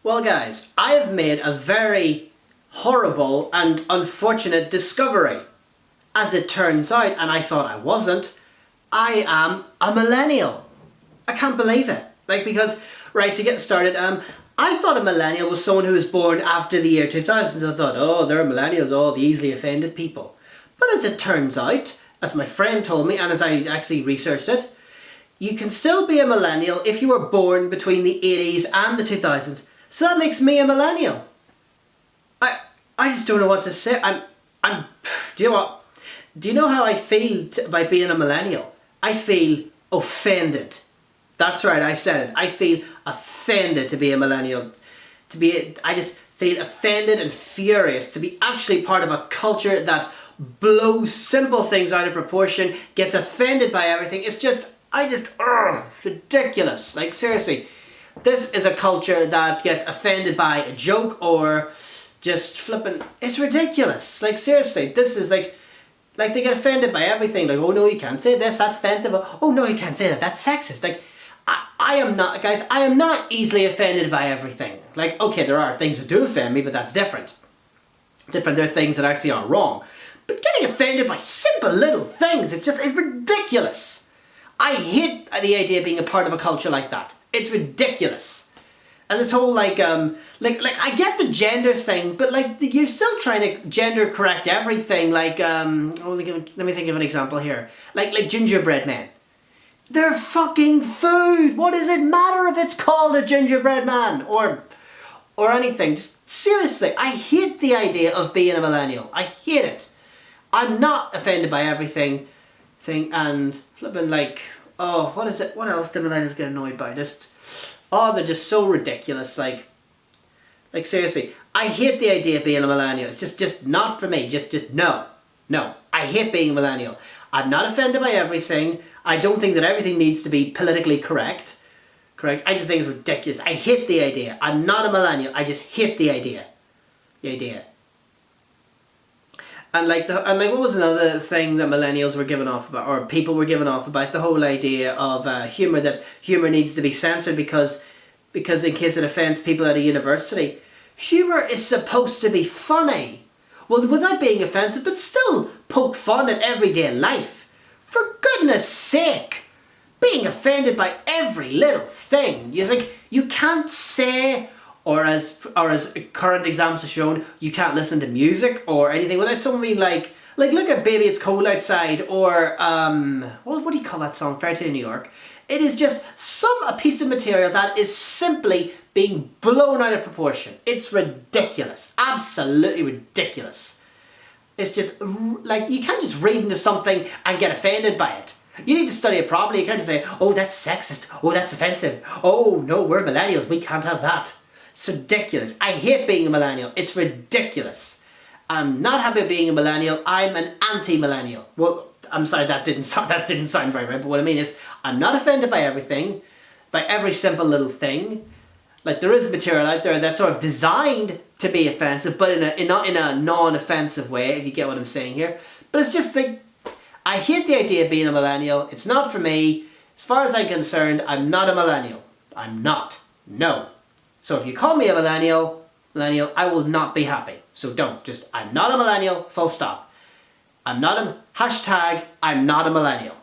Well guys, I have made a very horrible and unfortunate discovery. As it turns out, and I thought I wasn't, I am a millennial. I can't believe it. Because, right, to get started, I thought a millennial was someone who was born after the year 2000. I thought, oh, they're millennials, oh, the easily offended people. But as it turns out, as my friend told me, and as I actually researched it, you can still be a millennial if you were born between the 80s and the 2000s. So that makes me a millennial. I just don't know what to say. Do you know what? Do you know how I feel by being a millennial? I feel offended. That's right, I said it. I feel offended to be a millennial. I just feel offended and furious to be actually part of a culture that blows simple things out of proportion, gets offended by everything. It's ridiculous. Seriously, this is a culture that gets offended by a joke or just flipping. It's ridiculous. Seriously, this is they get offended by everything. Oh no, you can't say this, that's offensive. Oh no, you can't say that, that's sexist. I am not, guys, I am not easily offended by everything. Okay, there are things that do offend me, but that's different. There are things that actually are wrong. But getting offended by simple little things, it's ridiculous. I hate the idea of being a part of a culture like that. It's ridiculous. And this whole I get the gender thing, but you're still trying to gender correct everything. Let me think of an example here. Like gingerbread men. They're fucking food. What does it matter if it's called a gingerbread man or anything? Just seriously, I hate the idea of being a millennial. I hate it. I'm not offended by everything and flipping what is it? What else do millennials get annoyed by? They're just so ridiculous. Seriously, I hate the idea of being a millennial. It's just not for me. Just no. I hate being a millennial. I'm not offended by everything. I don't think that everything needs to be politically correct. I just think it's ridiculous. I hate the idea. I'm not a millennial. I just hate the idea. And what was another thing that millennials were giving off about, or people were giving off about? The whole idea of humour, that humour needs to be censored because in case it offends people at a university. Humour is supposed to be funny. Well, without being offensive, but still poke fun at everyday life. For goodness sake, being offended by every little thing. You can't say, or as current exams have shown, you can't listen to music or anything without someone being like look at Baby It's Cold Outside, or what do you call that song? Fairy Tale in New York. It is just a piece of material that is simply being blown out of proportion. It's ridiculous, absolutely ridiculous. It's just you can't just read into something and get offended by it. You need to study it properly. You can't just say, oh, that's sexist, oh, that's offensive, oh no, we're millennials, we can't have that. It's ridiculous. I hate being a millennial. It's ridiculous. I'm not happy being a millennial. I'm an anti-millennial. Well, I'm sorry, that didn't sound very right, but what I mean is, I'm not offended by everything, by every simple little thing. There is material out there that's sort of designed to be offensive, but not in a non-offensive way, if you get what I'm saying here. But it's just I hate the idea of being a millennial. It's not for me. As far as I'm concerned, I'm not a millennial. I'm not. No. So if you call me a millennial, I will not be happy. So don't. I'm not a millennial, full stop. I'm not a millennial.